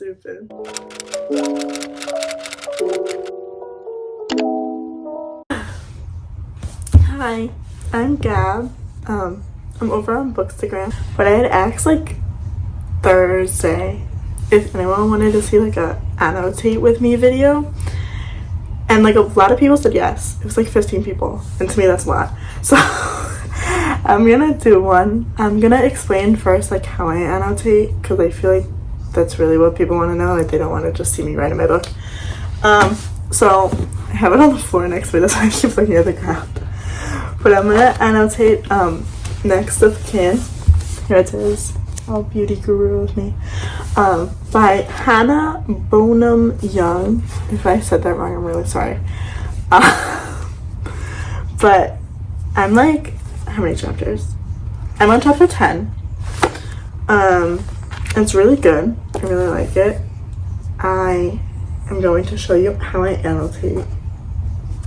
stupid. Hi, I'm Gab. I'm over on Bookstagram, but I had asked like Thursday if anyone wanted to see like a annotate with me video, and like a lot of people said yes. It was like 15 people, and to me that's a lot. So I'm gonna do one. I'm gonna explain first like how I annotate, because I feel like that's really what people want to know. Like they don't want to just see me write in my book. So I have it on the floor next to me. That's why I keep looking at the ground. But I'm gonna annotate Next of Kin. Here it is. Oh, beauty guru with me. By Hannah Bonam-Young. If I said that wrong, I'm really sorry. But I'm like, how many chapters? I'm on chapter 10. It's really good. I really like it. I am going to show you how I annotate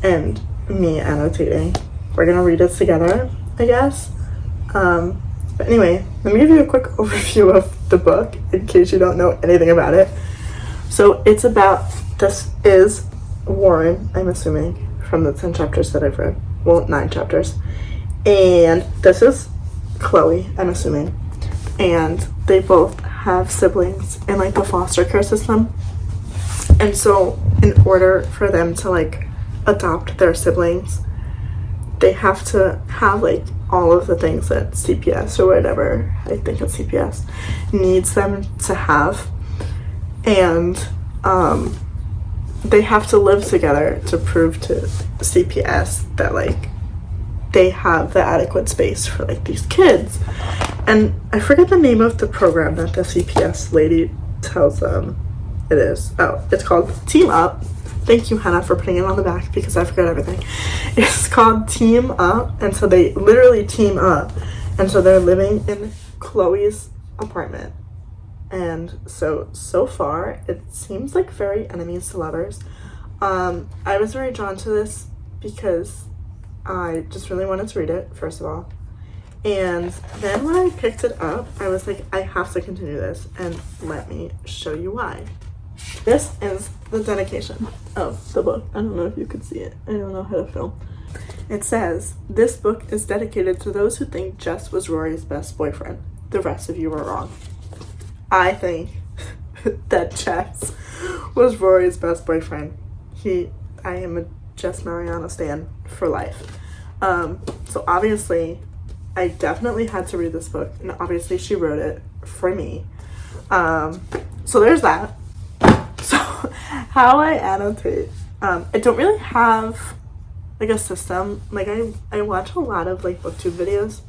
and me annotating. We're gonna read it together, I guess. But anyway, let me give you a quick overview of the book in case you don't know anything about it. So it's about, this is Warren, I'm assuming, from the 10 chapters that I've read. Well, 9 chapters. And this is Chloe, I'm assuming. And they both have siblings in like the foster care system. And so in order for them to like adopt their siblings, they have to have like all of the things that CPS or whatever, I think it's CPS, needs them to have. And they have to live together to prove to CPS that like they have the adequate space for like these kids. And I forget the name of the program that the CPS lady tells them it is. Oh, it's called Team Up. Thank you, Hannah, for putting it on the back because I forgot everything. It's called Team Up, and so they literally team up. And so they're living in Chloe's apartment. And so far, it seems like very enemies to lovers. I was very drawn to this because I just really wanted to read it, first of all. And then when I picked it up, I was like, I have to continue this, and let me show you why. This is the dedication of the book. I don't know if you could see it. I don't know how to film. It says, "This book is dedicated to those who think Jess was Rory's best boyfriend. The rest of you are wrong." I think that Jess was Rory's best boyfriend. I am a Jess Mariano stan for life. So obviously, I definitely had to read this book, and obviously she wrote it for me. So there's that. So how I annotate, I don't really have like a system. Like I watch a lot of like booktube videos,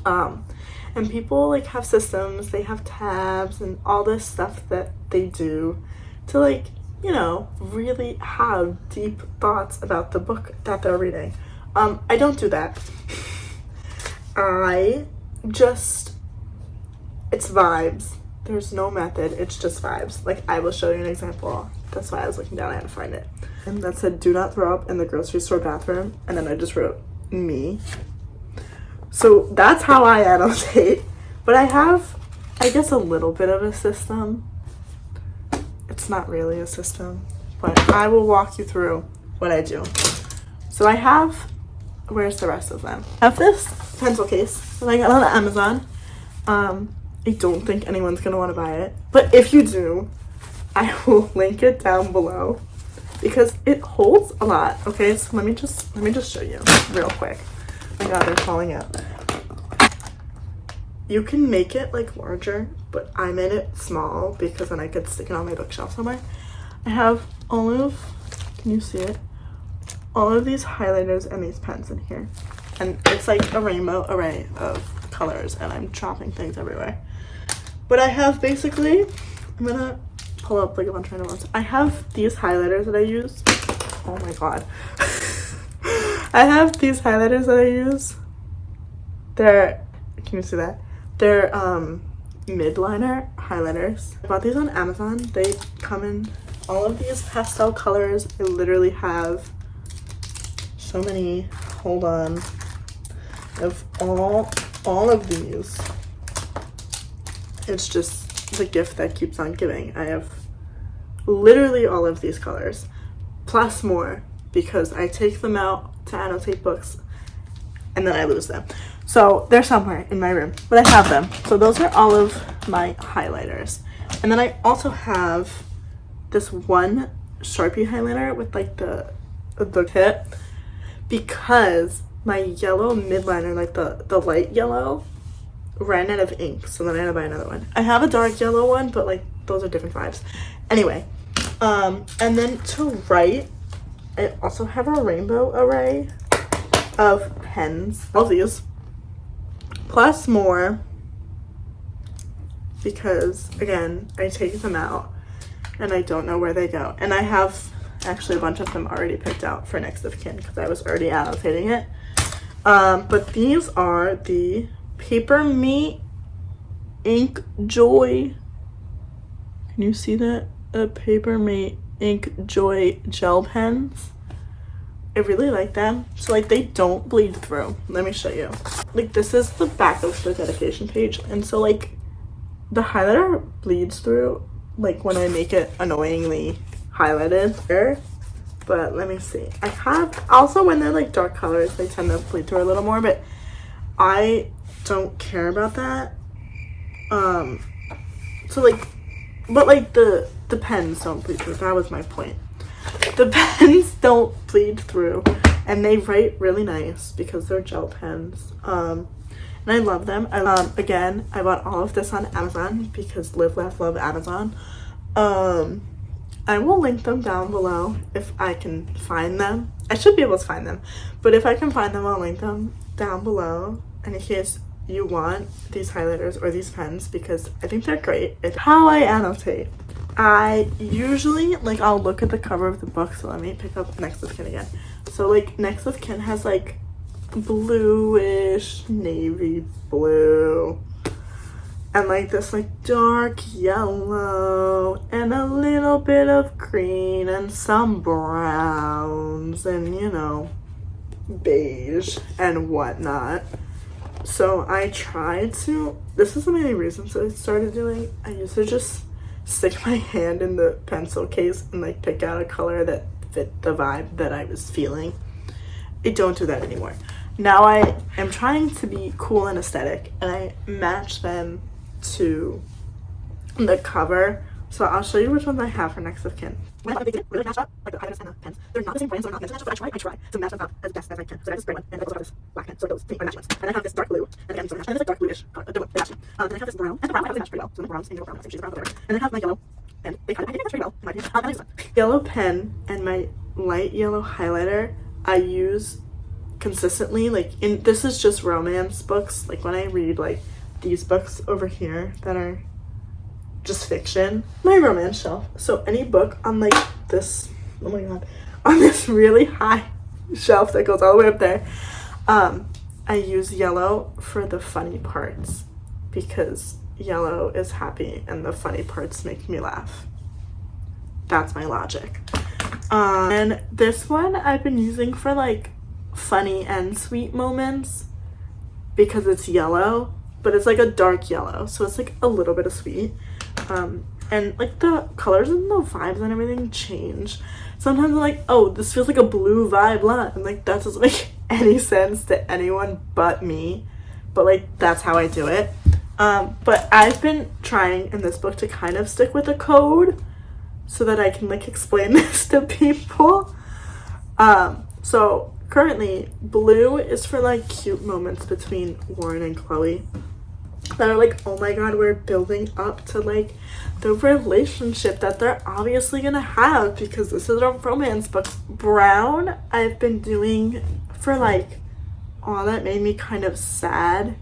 and people like have systems, they have tabs and all this stuff that they do to like, you know, really have deep thoughts about the book that they're reading. I don't do that. It's vibes. There's no method, it's just vibes. Like, I will show you an example. That's why I was looking down, I had to find it. And that said, "Do not throw up in the grocery store bathroom." And then I just wrote, "me." So that's how I annotate. But I have, I guess, a little bit of a system. It's not really a system, but I will walk you through what I do. So I have, where's the rest of them? I have this pencil case that I got on Amazon. I don't think anyone's gonna want to buy it, but if you do, I will link it down below because it holds a lot. Okay, so let me just show you real quick. Oh my god, they're falling out. You can make it like larger, but I made it small because then I could stick it on my bookshelf somewhere. I have all of, can you see it? All of these highlighters and these pens in here, and it's like a rainbow array of colors, and I'm dropping things everywhere. But I have basically, I'm gonna pull up like a bunch of random ones. I have these highlighters that I use. Oh my god. I have these highlighters that I use. They're, can you see that? They're midliner highlighters. I bought these on Amazon. They come in all of these pastel colors. I literally have so many, hold on, of all of these. It's just the gift that keeps on giving. I have literally all of these colors, plus more, because I take them out to annotate books and then I lose them. So they're somewhere in my room, but I have them. So those are all of my highlighters. And then I also have this one Sharpie highlighter with like the tip, because my yellow midliner, like the light yellow, ran out of ink, so then I had to buy another one. I have a dark yellow one, but like those are different vibes. Anyway, and then to write, I also have a rainbow array of pens, all these, plus more, because again, I take them out and I don't know where they go. And I have actually a bunch of them already picked out for next of kin because I was already annotating it. But these are the Paper Mate Ink Joy. Can you see that? Paper Mate Ink Joy gel pens. I really like them. So like they don't bleed through. Let me show you. Like this is the back of the dedication page, and so like the highlighter bleeds through like when I make it annoyingly highlighted there. But let me see. I have also, when they're like dark colors, they tend to bleed through a little more, but I don't care about that. So like, but like the pens don't bleed through. That was my point. The pens don't bleed through, and they write really nice because they're gel pens. And I love them. Again, I bought all of this on Amazon because live, laugh, love Amazon. I will link them down below if I can find them. I should be able to find them, but if I can find them, I'll link them down below. And in case you want these highlighters or these pens, because I think they're great. It's how I annotate. I usually, like, I'll look at the cover of the book. So let me pick up Next of Kin again. So like Next of Kin has like bluish navy blue and like this like dark yellow and a little bit of green and some browns and, you know, beige and whatnot. So I tried to, this is the main reasons I started doing. I used to just stick my hand in the pencil case and like pick out a color that fit the vibe that I was feeling. I don't do that anymore. Now I am trying to be cool and aesthetic, and I match them to the cover. So I'll show you which ones I have for Next of Kin. When they didn't really match up, like the highlighters and the pens, they're not the same brands, so they're not meant to match up, but I try to match them up as best as I can. So I have this gray one, and I also have this black pen, so those are match ones. And I have this dark blue, and again, so match, and it's like dark bluish, they match. Then I have this brown, and the brown I match pretty well, so the brown's brown, I think she's brown, whatever. And then I have my yellow, and they kind of match pretty well, in my opinion. And I use one. Yellow pen and my light yellow highlighter I use consistently, like this is just romance books. Like when I read like these books over here that are just fiction, my romance shelf. So any book on like this, oh my god, on this really high shelf that goes all the way up there, I use yellow for the funny parts because yellow is happy and the funny parts make me laugh. That's my logic. And this one I've been using for like funny and sweet moments because it's yellow, but it's like a dark yellow, so it's like a little bit of sweet. And like the colors and the vibes and everything change. Sometimes I'm like, oh, this feels like a blue vibe lot, and like that doesn't make any sense to anyone but me, but like that's how I do it. But I've been trying in this book to kind of stick with a code so that I can like explain this to people. So currently blue is for like cute moments between Warren and Chloe that are like, oh my god, we're building up to like the relationship that they're obviously gonna have because this is a romance book. Brown I've been doing for like all that made me kind of sad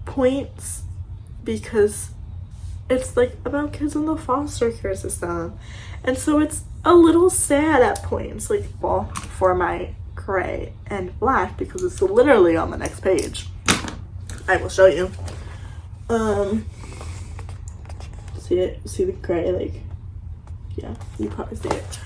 points because it's like about kids in the foster care system, and so it's a little sad at points, like, well, for my gray and black because it's literally on the next page. I will show you. See it? See the gray? Like, yeah, you probably see it.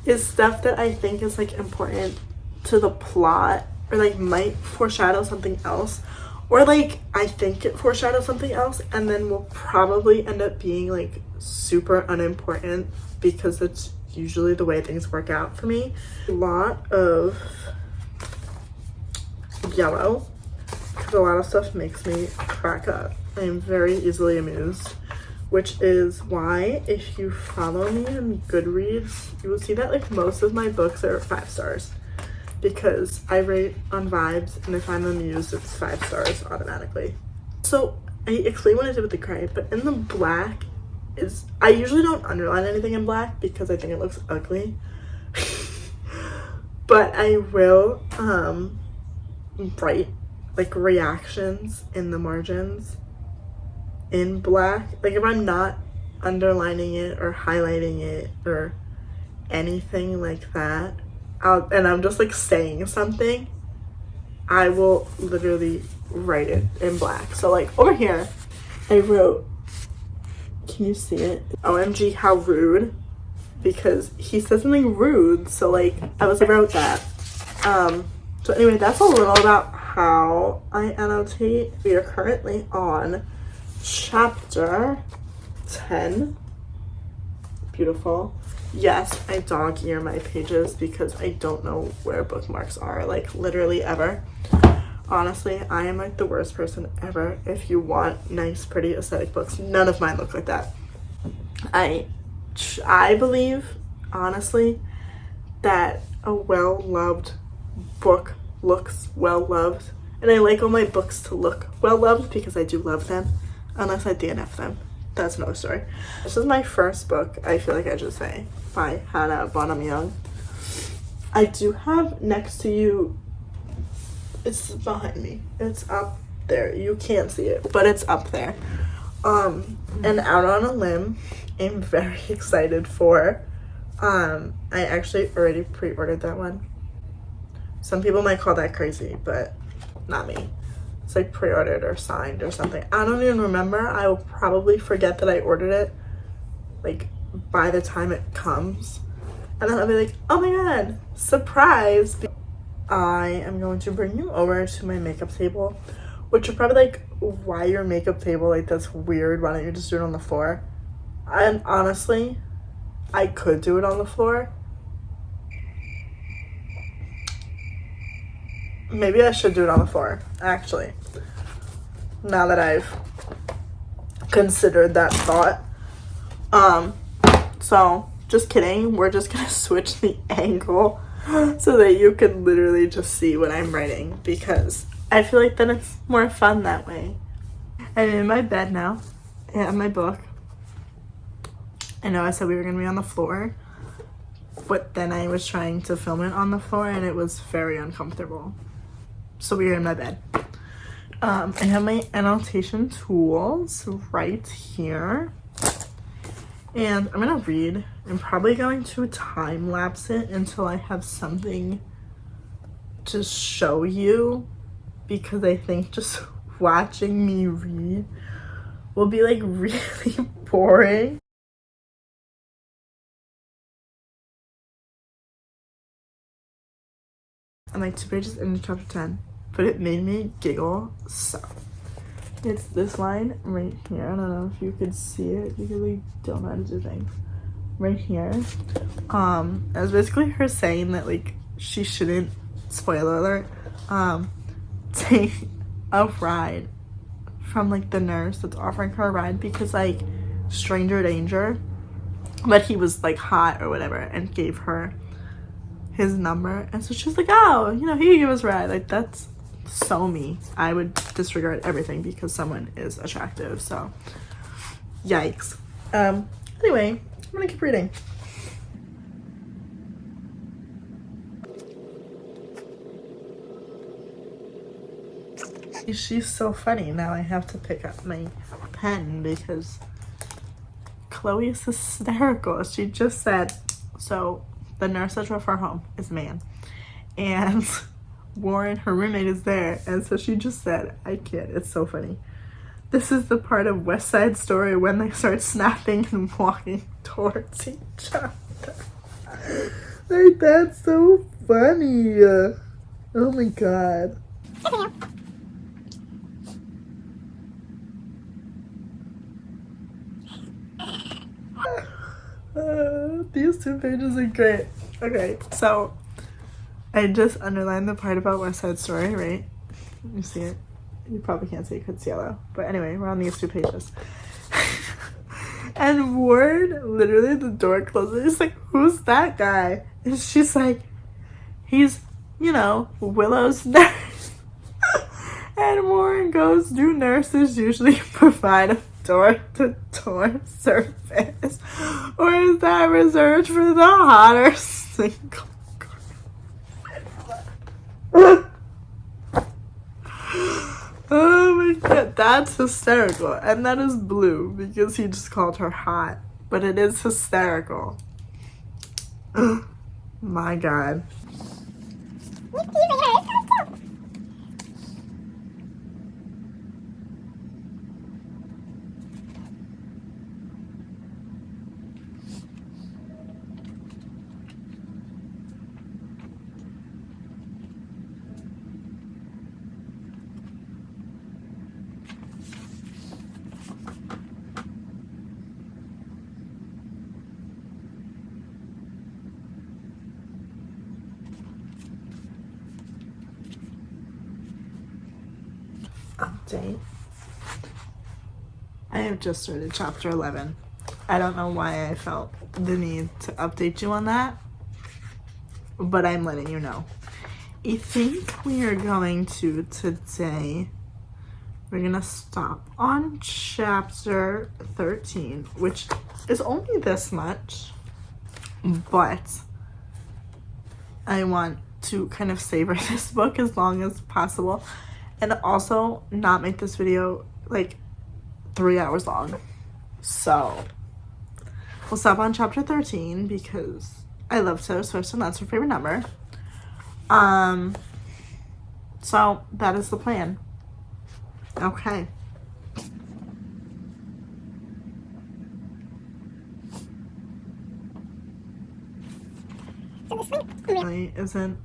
Is stuff that I think is like important to the plot or like might foreshadow something else, Or like I think it foreshadows something else and then will probably end up being like super unimportant because it's usually the way things work out for me. A lot of yellow because a lot of stuff makes me crack up. I am very easily amused, which is why if you follow me on Goodreads, you will see that like most of my books are 5 stars because I rate on vibes, and if I'm amused, it's 5 stars automatically. So I explained what I did with the gray, but in the black is, I usually don't underline anything in black because I think it looks ugly. But I will write like reactions in the margins in black. Like if I'm not underlining it or highlighting it or anything like that, and I'm just like saying something, I will literally write it in black. So like over here, I wrote, can you see it? OMG, how rude, because he said something rude. So like I wrote that. So anyway, that's a little about how I annotate. We are currently on chapter 10. Beautiful. Yes, I dog ear my pages because I don't know where bookmarks are, like literally ever. Honestly, I am like the worst person ever. If you want nice, pretty, aesthetic books, none of mine look like that. I believe, honestly, that a well-loved book looks well-loved. And I like all my books to look well-loved because I do love them, unless I DNF them. That's another story. This is my first book, I feel like I should say, by bonam-young. I do have next to you, it's behind me, it's up there, you can't see it, but it's up there. And Out on a Limb, I'm very excited for. I actually already pre-ordered that one. Some people might call that crazy, but not me. It's like pre-ordered or signed or something. I don't even remember. I will probably forget that I ordered it like by the time it comes, and then I'll be like, oh my god, surprise. I am going to bring you over to my makeup table, which are probably like, why your makeup table? Like that's weird, why don't you just do it on the floor? And honestly, I could do it on the floor. Maybe I should do it on the floor, actually, now that I've considered that thought. So just kidding, we're just gonna switch the angle so that you can literally just see what I'm writing, because I feel like then it's more fun that way. I'm in my bed now. I have my book. I know I said we were gonna be on the floor, but then I was trying to film it on the floor and it was very uncomfortable. So we are in my bed. I have my annotation tools right here. And I'm gonna read. I'm probably going to time lapse it until I have something to show you, because I think just watching me read will be like really boring. I'm like 2 pages into chapter 10, but it made me giggle so. It's this line right here. I don't know if you could see it because I don't know how to do things. Right here. It was basically her saying that like she shouldn't, spoiler alert, take a ride from like the nurse that's offering her a ride because like stranger danger. But he was like hot or whatever and gave her his number, and so she's like, oh, you know, he can give us a ride. Like that's so me. I would disregard everything because someone is attractive. So yikes. Anyway, I'm gonna keep reading. She's so funny. Now I have to pick up my pen because Chloe is hysterical. She just said, so the nurse that drove her home is a man, and Warren, her roommate, is there, and so she just said, I can't, it's so funny. This is the part of West Side Story when they start snapping and walking towards each other. Like, that's so funny. Oh my god. These 2 pages are great. Okay, so I just underlined the part about West Side Story, right? You see it? You probably can't see it because it's yellow. But anyway, we're on these 2 pages. And Ward, literally the door closes. He's like, who's that guy? And she's like, he's, Willow's nurse. And Warren goes, do nurses usually provide a door-to-door service? Or is that reserved for the hotter single? Oh my god, that's hysterical. And that is blue because he just called her hot. But it is hysterical. My god. Update. I have just started chapter 11. I don't know why I felt the need to update you on that, but I'm letting you know. I think we are going to today, we're gonna stop on chapter 13, which is only this much, but I want to kind of savor this book as long as possible. And also not make this video like 3 hours long. So we'll stop on chapter 13 because I love Taylor Swift and that's her favorite number. So that is the plan. Okay. Really isn't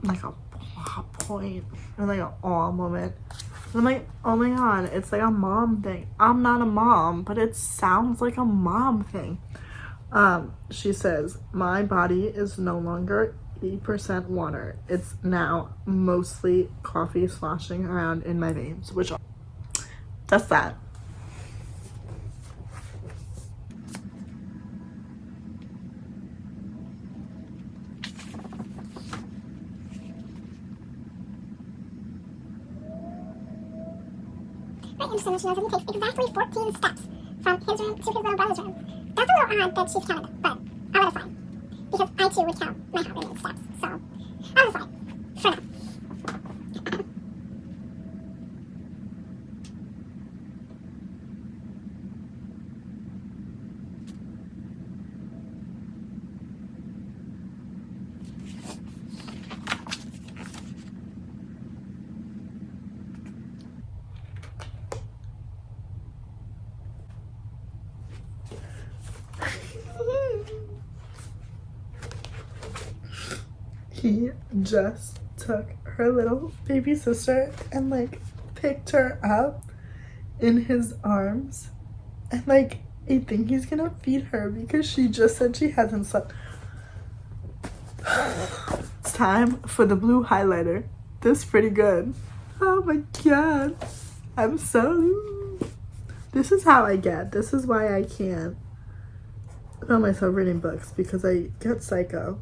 like a plot point or like an awe moment. I'm like, oh my god, it's like a mom thing. I'm not a mom, but it sounds like a mom thing. She says, my body is no longer 80% water. It's now mostly coffee sloshing around in my veins, which that's that. Interesting that she knows that he takes exactly 14 steps from his room to his little brother's room. That's a little odd that she's counted them, but I'll let it slide. Because I too would count my heart rate steps, so I'll let it slide. For now. He just took her little baby sister and like picked her up in his arms and like I think he's gonna feed her because she just said she hasn't slept. It's time for the blue highlighter. This is pretty good. Oh my god. I'm so... This is how I get. This is why I can't film myself reading books because I get psycho.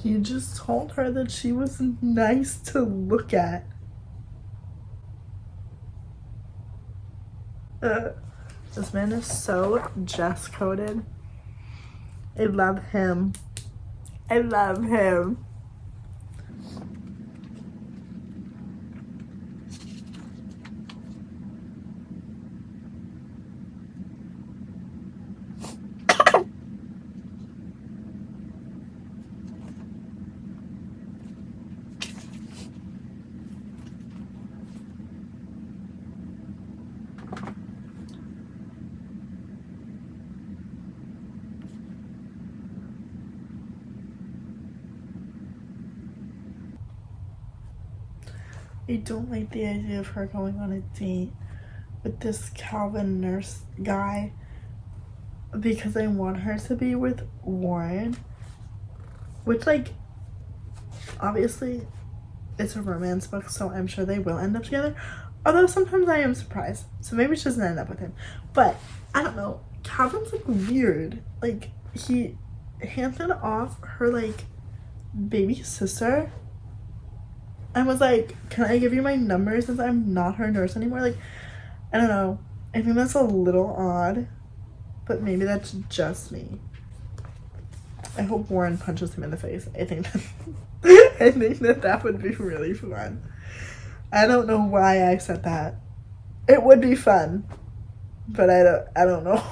He just told her that she was nice to look at. This man is so Jess coded. I love him. I love him. I don't like the idea of her going on a date with this Calvin nurse guy because I want her to be with Warren, which, like, obviously it's a romance book, so I'm sure they will end up together, although sometimes I am surprised, so maybe she doesn't end up with him. But I don't know, Calvin's like weird. Like, he handed off her like baby sister and was like, can I give you my number since I'm not her nurse anymore? Like, I don't know, I think that's a little odd, but maybe that's just me. I hope Warren punches him in the face. I think that would be really fun. I don't know why I said that. It would be fun, but I don't know.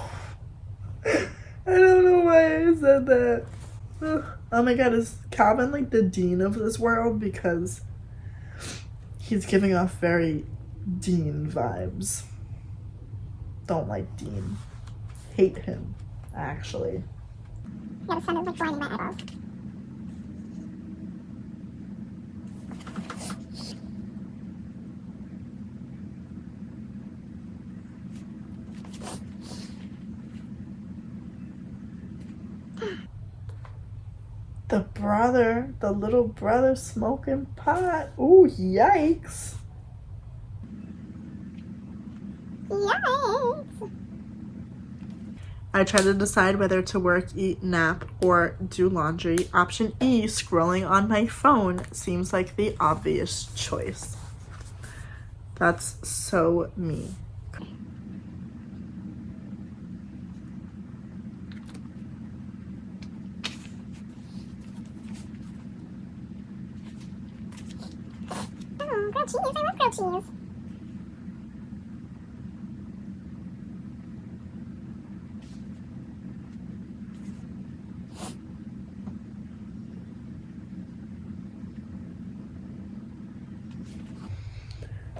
I don't know why I said that. Ugh. Oh my god, is Calvin like the dean of this world? Because he's giving off very Dean vibes. Don't like Dean. Hate him, actually. Yeah, the sun is like blinding my eyeballs. The little brother smoking pot. Ooh, yikes. Yikes! I try to decide whether to work, eat, nap, or do laundry. Option E, scrolling on my phone, seems like the obvious choice. That's so me. Oh, grilled cheese. I love grilled cheese.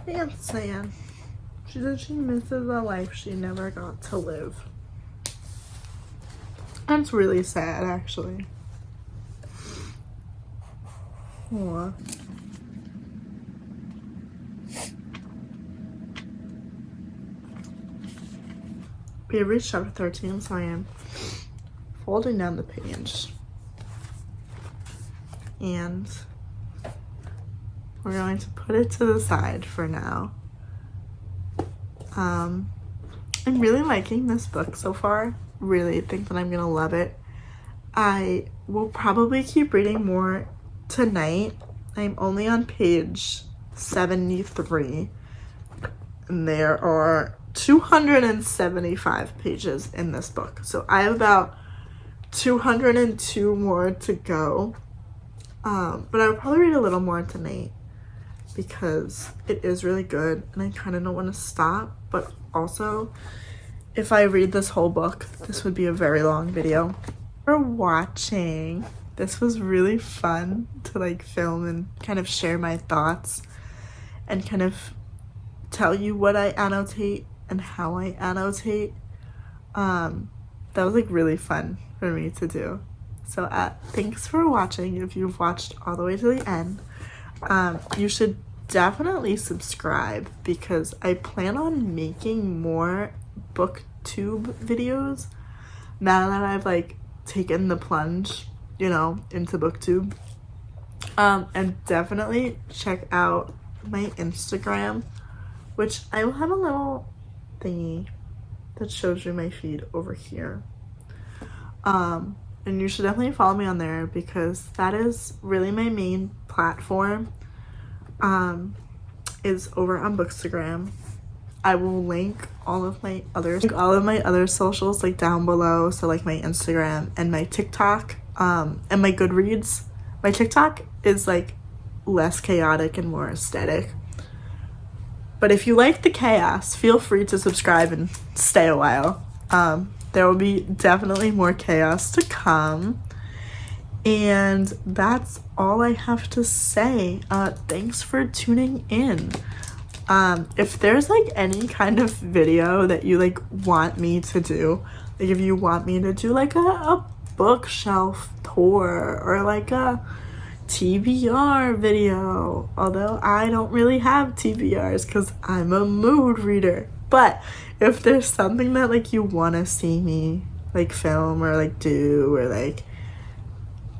Aunt Sam. She said she misses a life she never got to live. That's really sad, actually. Aw. We have reached chapter 13, so I am folding down the page. And we're going to put it to the side for now. I'm really liking this book so far. Really think that I'm gonna love it. I will probably keep reading more tonight. I'm only on page 73, and there are 275 pages in this book. So I have about 202 more to go. But I'll probably read a little more tonight because it is really good and I kind of don't want to stop. But also, if I read this whole book, this would be a very long video. Thanks for watching. This was really fun to like film and kind of share my thoughts and kind of tell you what I annotate and how I annotate. That was like really fun for me to do. So thanks for watching. If you've watched all the way to the end, you should definitely subscribe because I plan on making more booktube videos now that I've like taken the plunge, you know, into booktube. And definitely check out my Instagram, which I will have a little thingy that shows you my feed over here. And you should definitely follow me on there because that is really my main platform, is over on Bookstagram. I will link all of my other socials like down below, so like my Instagram and my TikTok, and my Goodreads. My TikTok is like less chaotic and more aesthetic. But if you like the chaos, feel free to subscribe and stay a while. There will be definitely more chaos to come. And that's all I have to say. Thanks for tuning in. If there's like any kind of video that you like want me to do, like if you want me to do like a bookshelf tour or like a TBR video. Although I don't really have TBRs because I'm a mood reader. But if there's something that like you want to see me like film or like do, or like,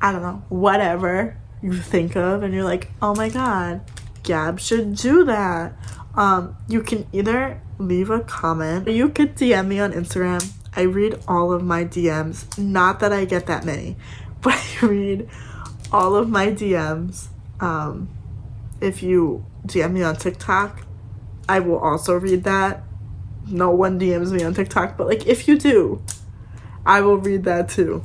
I don't know, whatever you think of and you're like, oh my god, Gab should do that, you can either leave a comment or you could DM me on Instagram. I read all of my DMs. Not that I get that many, but I read all of my DMs. If you DM me on TikTok, I will also read that. No one DMs me on TikTok, but like if you do, I will read that too.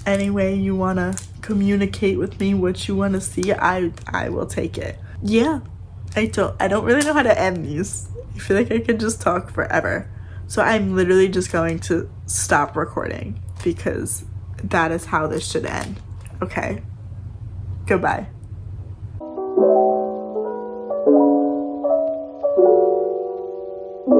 Any way you want to communicate with me what you want to see, I will take it. Yeah, I don't really know how to end these. I feel like I could just talk forever. So I'm literally just going to stop recording because that is how this should end. Okay? Goodbye.